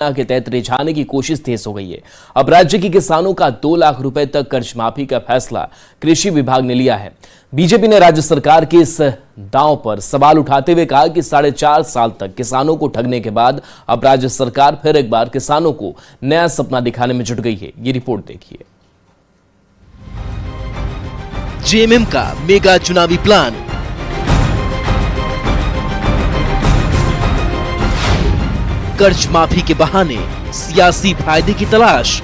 के तहत रिझाने की कोशिश तेज हो गई है। अब राज्य के किसानों का 2 लाख रुपए तक कर्ज माफी का फैसला कृषि विभाग ने लिया है। बीजेपी ने राज्य सरकार के इस दांव पर सवाल उठाते हुए कहा कि 4.5 साल तक किसानों को ठगने के बाद अब राज्य सरकार फिर एक बार किसानों को नया सपना दिखाने में जुट गई है। ये रिपोर्ट देखिए। जेएमएम का मेगा चुनावी प्लान, कर्ज माफी के बहाने सियासी फायदे की तलाश,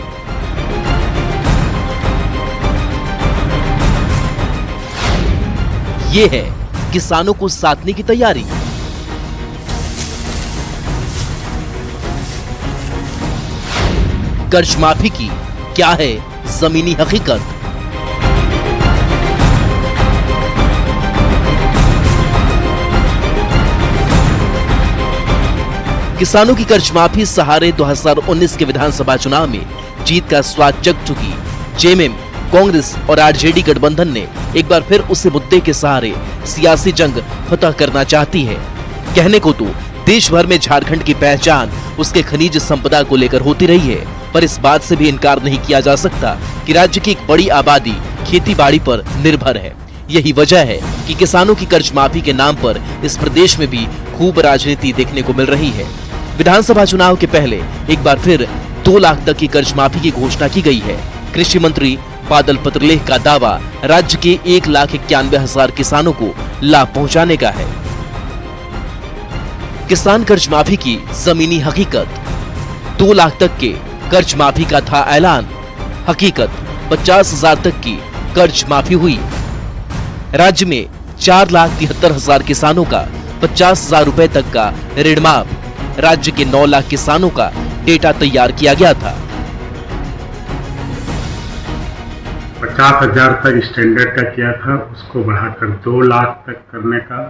ये है किसानों को साधने की तैयारी। कर्ज माफी की क्या है जमीनी हकीकत? किसानों की कर्ज माफी सहारे 2019 के विधानसभा चुनाव में जीत का स्वाद चख चुकी जेएमएम, कांग्रेस और आरजेडी गठबंधन ने एक बार फिर उसी मुद्दे के सहारे सियासी जंग फतह करना चाहती है। कहने को तो देश भर में झारखंड की पहचान उसके खनिज संपदा को लेकर होती रही है, पर इस बात से भी इनकार नहीं किया जा सकता कि राज्य की एक बड़ी आबादी खेती बाड़ी पर निर्भर है। यही वजह है कि किसानों की कर्ज माफी के नाम पर इस प्रदेश में भी खूब राजनीति देखने को मिल रही है। विधानसभा चुनाव के पहले एक बार फिर 2 लाख तक की कर्ज माफी की घोषणा की गई है। कृषि मंत्री बादल पत्रलेख का दावा राज्य के 1,91,000 किसानों को लाभ पहुंचाने का है। किसान कर्ज माफी की जमीनी हकीकत, 2 लाख तक के कर्ज माफी का था ऐलान। हकीकत 50,000 तक की कर्ज माफी हुई। राज्य में 4,73,000 किसानों का 50,000 रुपए तक का ऋण माफ। राज्य के 9 लाख किसानों का डेटा तैयार किया गया था। 50,000 तक स्टैंडर्ड का किया था, उसको बढ़ाकर 2 लाख तक करने का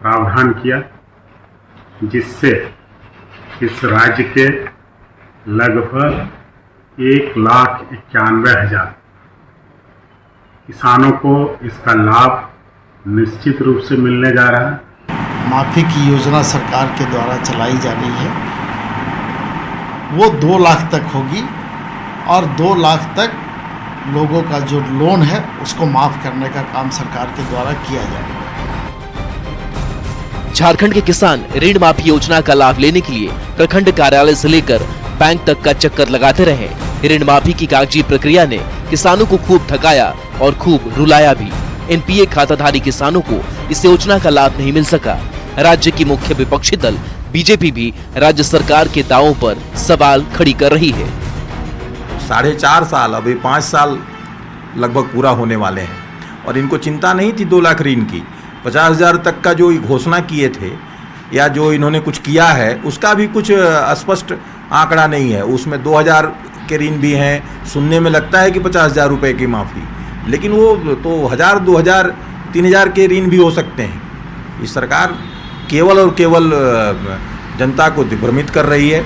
प्रावधान किया, जिससे इस राज्य के लगभग 1,91,000 किसानों को इसका लाभ निश्चित रूप से मिलने जा रहा है। माफी की योजना सरकार के द्वारा चलाई जा रही है, वो 2 लाख तक होगी और 2 लाख तक लोगों का जो लोन है उसको माफ करने का काम सरकार के द्वारा किया जाएगा। झारखंड के किसान ऋण माफी योजना का लाभ लेने के लिए प्रखंड कार्यालय से लेकर बैंक तक का चक्कर लगाते रहे। ऋण माफी की कागजी प्रक्रिया ने किसानों को खूब ठगाया और खूब रुलाया भी। एनपीए खाताधारी किसानों को इस योजना का लाभ नहीं मिल सका। राज्य की मुख्य विपक्षी दल बीजेपी भी राज्य सरकार के दावों पर सवाल खड़ी कर रही है। 4.5 साल, अभी 5 साल लगभग पूरा होने वाले हैं और इनको चिंता नहीं थी 2 लाख ऋण की। 50,000 तक का जो घोषणा किए थे या जो इन्होंने कुछ किया है उसका भी कुछ स्पष्ट आंकड़ा नहीं है। उसमें 2,000 के ऋण भी हैं। सुनने में लगता है कि 50,000 रुपए की माफ़ी, लेकिन वो तो 1,000, 2,000, 3,000 के ऋण भी हो सकते हैं। ये सरकार केवल और केवल जनता को दिग्भ्रमित कर रही है।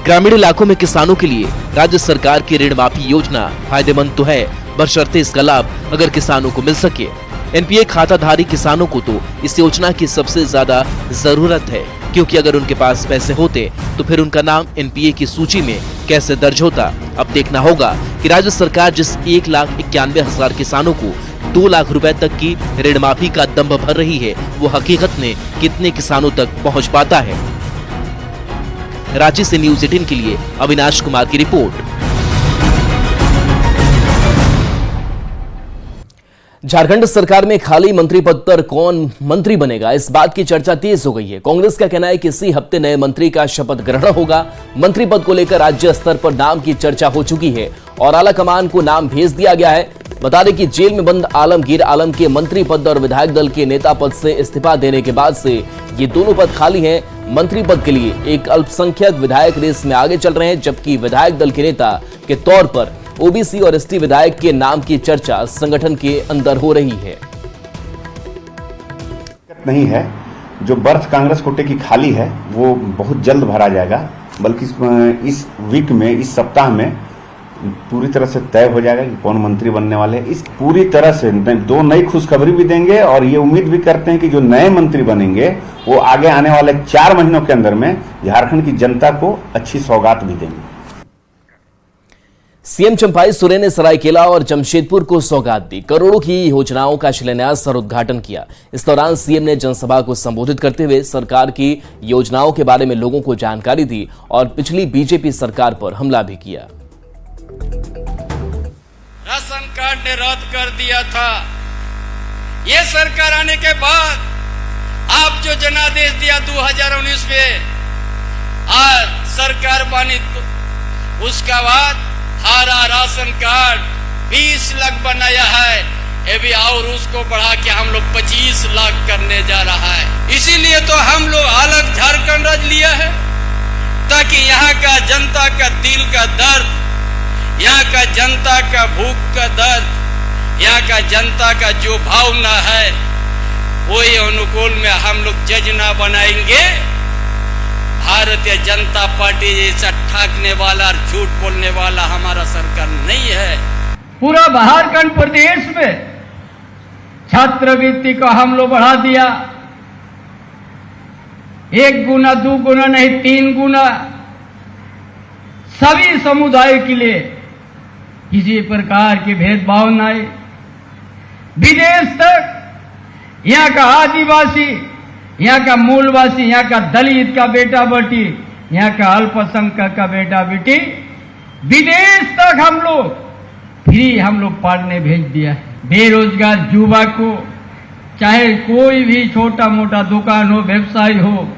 ग्रामीण इलाकों में किसानों के लिए राज्य सरकार की ऋण माफी योजना फायदेमंद तो है, बशर्ते इसका लाभ अगर किसानों को मिल सके। एनपीए खाताधारी किसानों को तो इस योजना की सबसे ज्यादा जरूरत है, क्योंकि अगर उनके पास पैसे होते तो फिर उनका नाम एनपीए की सूची में कैसे दर्ज होता। अब देखना होगा कि राज्य सरकार जिस 1,91,000 किसानों को 2 लाख रुपए तक की ऋण माफी का दंभ भर रही है, वो हकीकत में कितने किसानों तक पहुंच पाता है। रांची से न्यूज़ 18 के लिए अविनाश कुमार की रिपोर्ट। झारखंड सरकार में खाली मंत्री पद पर कौन मंत्री बनेगा, इस बात की चर्चा तेज हो गई है। कांग्रेस का कहना है कि इसी हफ्ते नए मंत्री का शपथ ग्रहण होगा। मंत्री पद को लेकर राज्य स्तर पर नाम की चर्चा हो चुकी है और आला कमान को नाम भेज दिया गया है। बता दें कि जेल में बंद आलमगीर आलम के मंत्री पद और विधायक दल के नेता पद से इस्तीफा देने के बाद से ये दोनों पद खाली हैं। मंत्री पद के लिए एक अल्पसंख्यक विधायक रेस में आगे चल रहे हैं, जबकि विधायक दल के नेता के तौर पर ओबीसी और एसटी विधायक के नाम की चर्चा संगठन के अंदर हो रही है। नहीं है, जो बर्थ कांग्रेस कोटे की खाली है वो बहुत जल्द भरा जाएगा, बल्कि इस वीक में, इस सप्ताह में पूरी तरह से तय हो जाएगा कि कौन मंत्री बनने वाले हैं। इस पूरी तरह से दो नई खुशखबरी भी देंगे और ये उम्मीद भी करते हैं कि जो नए मंत्री बनेंगे वो आगे आने वाले 4 महीनों के अंदर में झारखंड की जनता को अच्छी सौगात भी देंगे। सीएम चंपाई सोरेन ने सरायकेला और जमशेदपुर को सौगात दी, करोड़ों की योजनाओं का शिलान्यास और उद्घाटन किया। इस दौरान सीएम ने जनसभा को संबोधित करते हुए सरकार की योजनाओं के बारे में लोगों को जानकारी दी और पिछली बीजेपी सरकार पर हमला भी किया। राशन कार्ड ने रद्द कर दिया था, ये सरकार आने के बाद आप जो जनादेश दिया 2019 में, आज सरकार बनी उसका बाद हरा राशन कार्ड 20 लाख बनाया है, ये भी और उसको बढ़ा के हम लोग 25 लाख करने जा रहा है। इसीलिए तो हम लोग अलग झारखंड राज्य लिया है, ताकि यहाँ का जनता का दिल का दर्द, यहाँ का जनता का भूख का दर्द, यहाँ का जनता का जो भावना है वही अनुकूल में हम लोग योजना बनाएंगे। भारतीय जनता पार्टी जैसा ठगने वाला और झूठ बोलने वाला हमारा सरकार नहीं है। पूरा झारखंड प्रदेश में छात्रवृत्ति को हम लोग बढ़ा दिया, 1 गुना 2 गुना नहीं 3 गुना, सभी समुदाय के लिए किसी प्रकार की भेदभाव नहीं। विदेश तक यहाँ का आदिवासी, यहाँ का मूलवासी, यहाँ का दलित का बेटा बेटी, यहाँ का अल्पसंख्यक का बेटा बेटी विदेश तक हम लोग फ्री पढ़ने भेज दिया है। बेरोजगार युवा को चाहे कोई भी छोटा मोटा दुकान हो, व्यवसाय हो,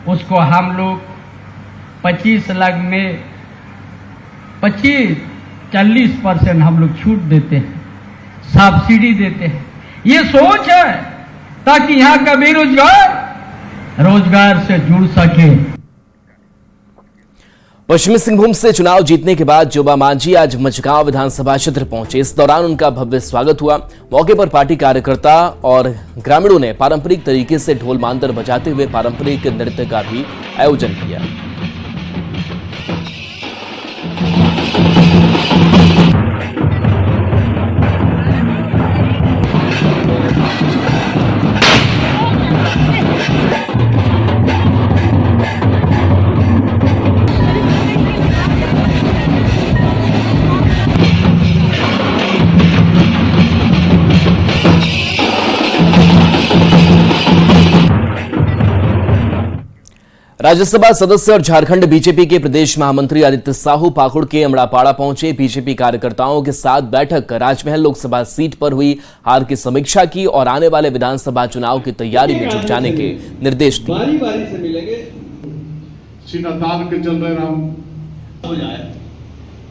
उसको हम लोग 25 लाख में 40% हम लोग छूट देते हैं, सब्सिडी देते हैं। ये सोच है ताकि यहाँ का बेरोजगार रोजगार से जुड़ सके। पश्चिमी सिंहभूम से चुनाव जीतने के बाद जोबा मांझी आज मझगांव विधानसभा क्षेत्र पहुंचे। इस दौरान उनका भव्य स्वागत हुआ। मौके पर पार्टी कार्यकर्ता और ग्रामीणों ने पारंपरिक तरीके से ढोल मांदर बजाते हुए पारंपरिक नृत्य का भी आयोजन किया। राज्यसभा सदस्य और झारखंड बीजेपी के प्रदेश महामंत्री आदित्य साहू पाकुड़ के अमड़ापाड़ा पहुंचे। बीजेपी कार्यकर्ताओं के साथ बैठक कर राजमहल लोकसभा सीट पर हुई हार की समीक्षा की और आने वाले विधानसभा चुनाव की तैयारी में जुट जाने के निर्देश दिए। बारी बारी से मिलेंगे, सिनातान के चल रहे राम हो जाए,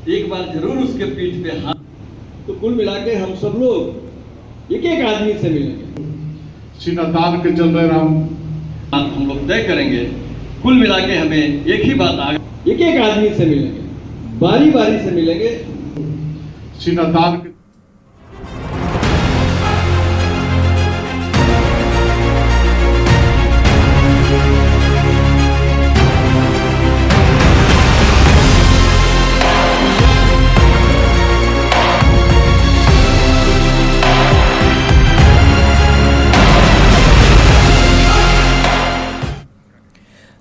एक बार जरूर उसके पीठ पे हाथ। तो कुल मिला के हम सब लोग एक एक आदमी से मिलेंगे, सिनातान के चल रहे राम हम लोग तय करेंगे। कुल मिला के हमें एक ही बात आ, एक एक आदमी से मिलेंगे, बारी बारी से मिलेंगे। सिनातान के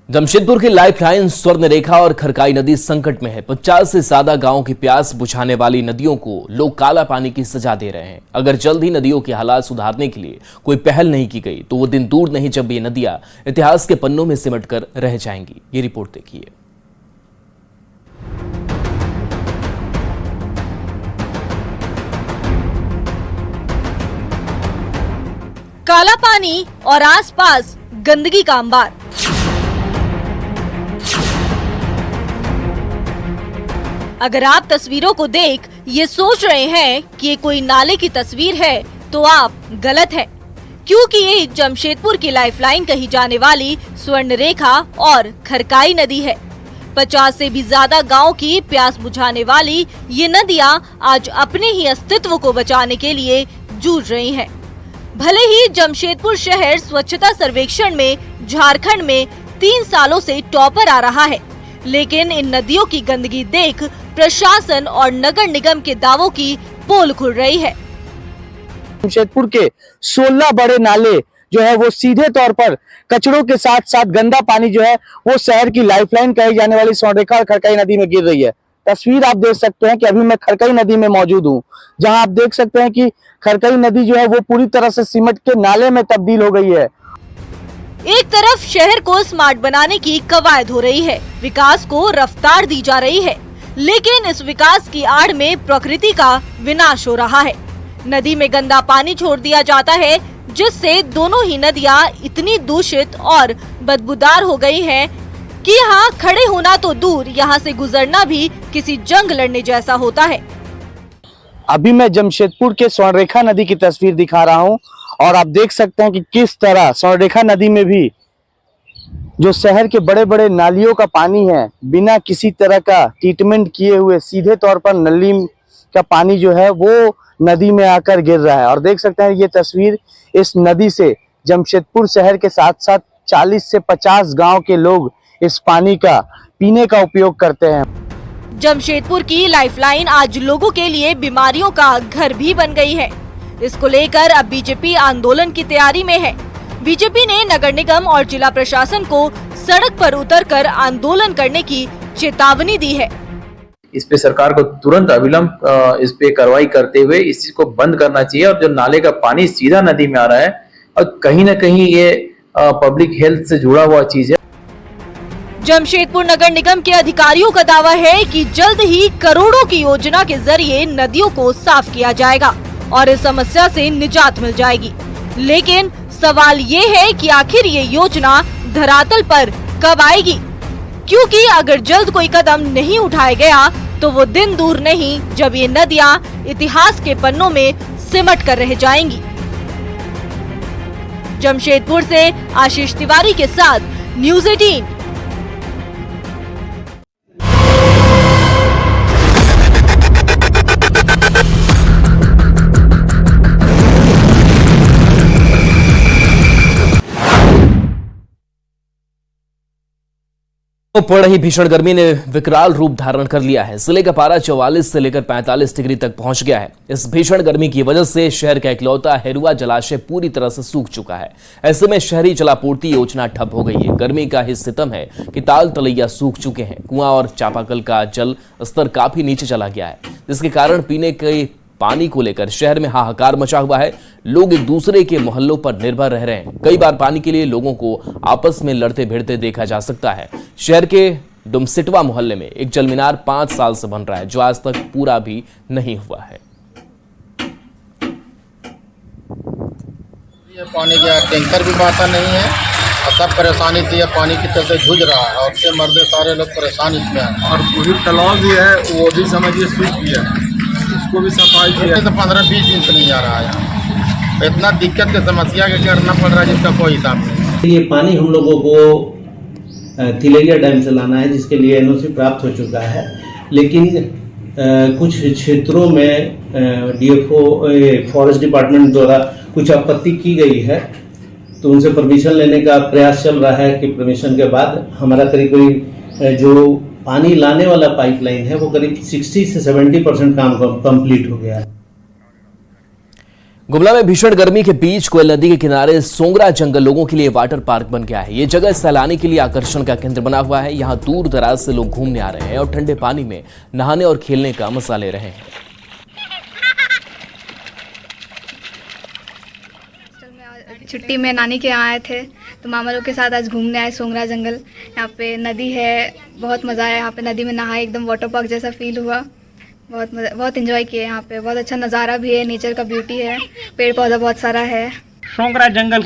जमशेदपुर की लाइफलाइन स्वर्ण रेखा और खरकाई नदी संकट में है। 50 से ज्यादा गांवों की प्यास बुझाने वाली नदियों को लोग काला पानी की सजा दे रहे हैं। अगर जल्द ही नदियों के हालात सुधारने के लिए कोई पहल नहीं की गई तो वो दिन दूर नहीं जब ये नदियां इतिहास के पन्नों में सिमटकर रह जाएंगी। ये रिपोर्ट देखिए। काला पानी और आसपास गंदगी का अंबार। अगर आप तस्वीरों को देख ये सोच रहे हैं कि ये कोई नाले की तस्वीर है तो आप गलत हैं, क्योंकि ये जमशेदपुर की लाइफलाइन कही जाने वाली स्वर्ण रेखा और खरकाई नदी है। 50 से भी ज्यादा गांव की प्यास बुझाने वाली ये नदियां आज अपने ही अस्तित्व को बचाने के लिए जूझ रही हैं। भले ही जमशेदपुर शहर स्वच्छता सर्वेक्षण में झारखंड में 3 सालों से टॉपर आ रहा है, लेकिन इन नदियों की गंदगी देख प्रशासन और नगर निगम के दावों की पोल खुल रही है। जमशेदपुर के 16 बड़े नाले जो है वो सीधे तौर पर कचरों के साथ साथ गंदा पानी जो है वो शहर की लाइफलाइन कही जाने वाली स्वर्णरेखा और खरकई नदी में गिर रही है। तस्वीर आप देख सकते हैं कि अभी मैं खरकई नदी में मौजूद हूं, जहां आप देख सकते हैं कि खरकई नदी जो है वो पूरी तरह से सीमेंट के नाले में तब्दील हो गई है। एक तरफ शहर को स्मार्ट बनाने की कवायद हो रही है, विकास को रफ्तार दी जा रही है, लेकिन इस विकास की आड़ में प्रकृति का विनाश हो रहा है। नदी में गंदा पानी छोड़ दिया जाता है, जिससे दोनों ही नदियां इतनी दूषित और बदबूदार हो गई हैं कि यहाँ खड़े होना तो दूर, यहाँ से गुजरना भी किसी जंग लड़ने जैसा होता है। अभी मैं जमशेदपुर के स्वर्णरेखा नदी की तस्वीर दिखा रहा हूं और आप देख सकते हैं कि किस तरह स्वर्णरेखा नदी में भी जो शहर के बड़े बड़े नालियों का पानी है, बिना किसी तरह का ट्रीटमेंट किए हुए सीधे तौर पर नली का पानी जो है वो नदी में आकर गिर रहा है। और देख सकते हैं ये तस्वीर इस नदी से जमशेदपुर शहर के साथ साथ 40 से 50 गांव के लोग इस पानी का पीने का उपयोग करते हैं। जमशेदपुर की लाइफलाइन आज लोगों के लिए बीमारियों का घर भी बन गई है। इसको लेकर अब बीजेपी आंदोलन की तैयारी में है। बीजेपी ने नगर निगम और जिला प्रशासन को सड़क पर उतरकर आंदोलन करने की चेतावनी दी है। इस पे सरकार को तुरंत अविलंब इस पे कार्रवाई करते हुए इस चीज को बंद करना चाहिए। और जो नाले का पानी सीधा नदी में आ रहा है और कहीं न कहीं ये पब्लिक हेल्थ से जुड़ा हुआ चीज है। जमशेदपुर नगर निगम के अधिकारियों का दावा है कि जल्द ही करोड़ों की योजना के जरिए नदियों को साफ किया जाएगा और इस समस्या से निजात मिल जाएगी। लेकिन सवाल ये है कि आखिर ये योजना धरातल पर कब आएगी, क्योंकि अगर जल्द कोई कदम नहीं उठाया गया तो वो दिन दूर नहीं जब ये नदियां इतिहास के पन्नों में सिमट कर रह जाएंगी। जमशेदपुर से आशीष तिवारी के साथ न्यूज़ 18। तो पड़ रही भीषण गर्मी ने विकराल रूप धारण कर लिया है। जिले का पारा 44 से लेकर 45 डिग्री तक पहुंच गया है। इस भीषण गर्मी की वजह से शहर का इकलौता हेरुआ जलाशय पूरी तरह से सूख चुका है। ऐसे में शहरी जलापूर्ति योजना ठप हो गई है। गर्मी का ही सितम है कि ताल तलैया सूख चुके हैं। कुआं और चापाकल का जल स्तर काफी नीचे चला गया है, जिसके कारण पीने के पानी को लेकर शहर में हाहाकार मचा हुआ है। लोग एक दूसरे के मोहल्लों पर निर्भर रह रहे हैं। कई बार पानी के लिए लोगों को आपस में लड़ते भिड़ते देखा जा सकता है। शहर के डुमसिटवा मोहल्ले में एक जलमीनार 5 साल से बन रहा है, जो आज तक पूरा भी नहीं हुआ है। ये पानी का टैंकर भी आता नहीं है और सब परेशानी थी, पानी की चलते जूझ रहा है और उससे मर्दे सारे लोग परेशान इसमें हैं। और पूरी तालाब भी है, वो भी समझिए सूख गया, उसको भी सफाई किया तो 15-20 दिन से नहीं आ रहा है। इतना दिक्कत की समस्या के करना पड़ रहा है जिसका कोई हिसाब नहीं। ये पानी हम लोगों को तिलैया डैम से लाना है, जिसके लिए एनओसी प्राप्त हो चुका है, लेकिन कुछ क्षेत्रों में डीएफओ फॉरेस्ट डिपार्टमेंट द्वारा कुछ आपत्ति की गई है, तो उनसे परमिशन लेने का प्रयास चल रहा है कि परमिशन के बाद हमारा करीब जो पानी लाने वाला पाइपलाइन है वो करीब 60 से 70% काम कंप्लीट हो गया है। गुमला में भीषण गर्मी के बीच कोयल नदी के किनारे सोंगरा जंगल लोगों के लिए वाटर पार्क बन गया है। ये जगह सैलानी के लिए आकर्षण का केंद्र बना हुआ है। यहाँ दूर दराज से लोग घूमने आ रहे हैं और ठंडे पानी में नहाने और खेलने का मजा ले रहे हैं। छुट्टी में नानी के यहाँ आए थे तो मामा लोग के साथ आज घूमने आए सोंगरा जंगल। यहाँ पे नदी है, बहुत मज़ा आया। यहाँ पे नदी में नहाए, एकदम वाटर पार्क जैसा फील हुआ। बहुत मज़ा, बहुत एंजॉय किए। यहाँ पे बहुत अच्छा नज़ारा भी है, नेचर का ब्यूटी है, पेड़ पौधा बहुत सारा है। सोंगरा जंगल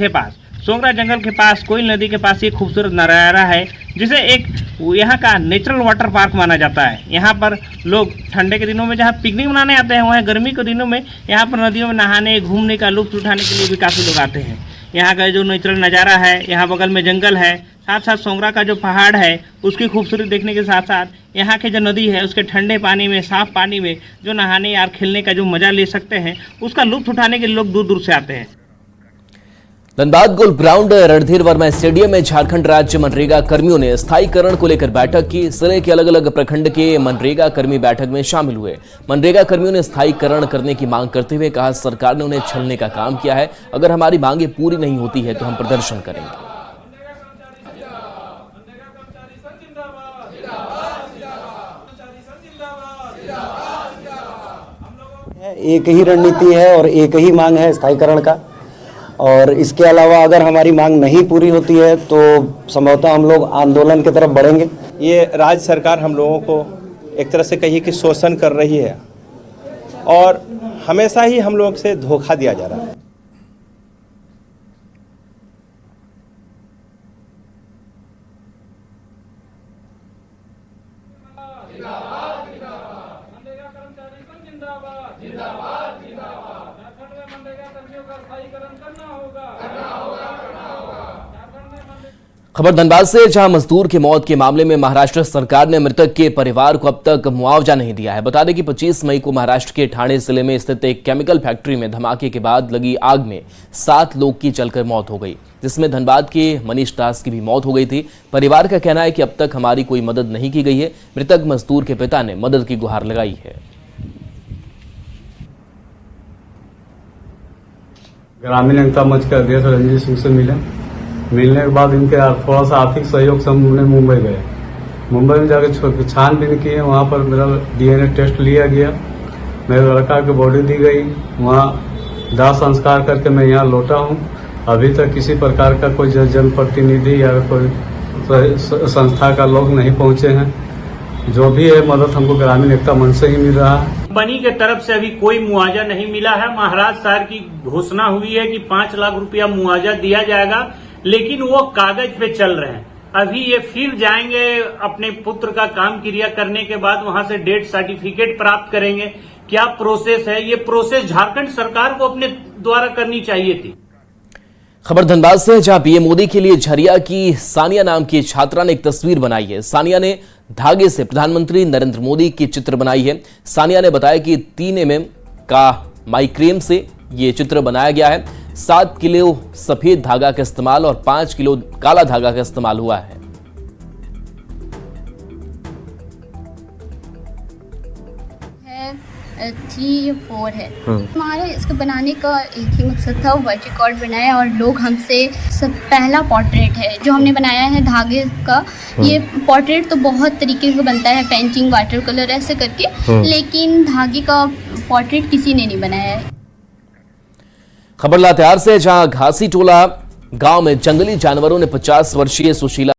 के पास कोयल नदी के पास एक खूबसूरत नज़ारा है, जिसे एक यहाँ का नेचुरल वाटर पार्क माना जाता है। यहाँ पर लोग ठंडे के दिनों में जहाँ पिकनिक मनाने आते हैं, वहाँ गर्मी के दिनों में यहाँ पर नदियों में नहाने घूमने का लुत्फ उठाने के लिए भी काफ़ी लोग आते हैं। यहाँ का जो नेचुरल नज़ारा है, यहाँ बगल में जंगल है, साथ साथ सोंगरा का जो पहाड़ है उसकी खूबसूरती देखने के साथ साथ यहाँ के जो नदी है उसके ठंडे पानी में, साफ पानी में जो नहाने और खेलने का जो मज़ा ले सकते हैं, उसका लुत्फ उठाने के लिए लोग दूर दूर से आते हैं। Dhanbad golf ground Randhir Verma stadium में झारखंड राज्य मनरेगा कर्मियों ने स्थायीकरण को लेकर बैठक की। जिले के अलग अलग प्रखंड के मनरेगा कर्मी बैठक में शामिल हुए। मनरेगा कर्मियों ने स्थायीकरण करने की मांग करते हुए कहा, सरकार ने उन्हें छलने का काम किया है। अगर हमारी मांगे पूरी नहीं होती है तो हम प्रदर्शन करेंगे। एक ही रणनीति है और एक ही मांग है स्थायीकरण का, और इसके अलावा अगर हमारी मांग नहीं पूरी होती है तो संभवतः हम लोग आंदोलन की तरफ बढ़ेंगे। ये राज्य सरकार हम लोगों को एक तरह से कहिए कि शोषण कर रही है और हमेशा ही हम लोग से धोखा दिया जा रहा है। खबर धनबाद से, जहां मजदूर की मौत के मामले में महाराष्ट्र सरकार ने मृतक के परिवार को अब तक मुआवजा नहीं दिया है। बता दें कि 25 मई को महाराष्ट्र के ठाणे जिले में स्थित एक केमिकल फैक्ट्री में धमाके के बाद लगी आग में 7 लोग की जलकर मौत हो गई, जिसमें धनबाद के मनीष दास की भी मौत हो गई थी। परिवार का कहना है कि अब तक हमारी कोई मदद नहीं की गई है। मृतक मजदूर के पिता ने मदद की गुहार लगाई है। ग्रामीण एकता मंच के अध्यक्ष रंजीत सिंह से मिलने के बाद इनके थोड़ा सा आर्थिक सहयोग से हम मुंबई गए। मुंबई में जाकर छानबीन किए, वहाँ पर मेरा DNA टेस्ट लिया गया, मेरे लड़का की बॉडी दी गई, वहाँ दाह संस्कार करके मैं यहाँ लौटा हूँ। अभी तक किसी प्रकार का कोई जनप्रतिनिधि या कोई संस्था का लोग नहीं पहुँचे हैं। जो भी है मदद हमको ग्रामीण एकता मंच से ही मिल रहा है। कंपनी के तरफ से अभी कोई मुआवजा नहीं मिला है। महाराज साहब की घोषणा हुई है कि 5 लाख रुपया मुआवजा दिया जाएगा, लेकिन वो कागज पे चल रहे हैं। अभी ये फिर जाएंगे अपने पुत्र का काम क्रिया करने के बाद वहां से डेथ सर्टिफिकेट प्राप्त करेंगे। क्या प्रोसेस है? ये प्रोसेस झारखंड सरकार को अपने द्वारा करनी चाहिए थी। खबर धनबाद से, जहां पीएम मोदी के लिए झरिया की सानिया नाम की छात्रा ने एक तस्वीर बनाई है। सानिया ने धागे से प्रधानमंत्री नरेंद्र मोदी की चित्र बनाई है। सानिया ने बताया कि 3 mm का माइक्रेम से ये चित्र बनाया गया है। 7 किलो सफेद धागा का इस्तेमाल और 5 किलो काला धागा का इस्तेमाल हुआ है। G 4 है। हमारे इसको बनाने का एक ही मकसद था, वर्ल्ड रिकॉर्ड बनाया और लोग हमसे सब पहला पोर्ट्रेट है जो हमने बनाया है धागे का। ये पोर्ट्रेट तो बहुत तरीके से बनता है, पेंटिंग, वाटर कलर ऐसे करके, लेकिन धागे का पोर्ट्रेट किसी ने नहीं बनाया है। खबर लातेहार से, जहां घासी टोला गांव में जंगली जानवरों ने 50 वर्षीय सुशीला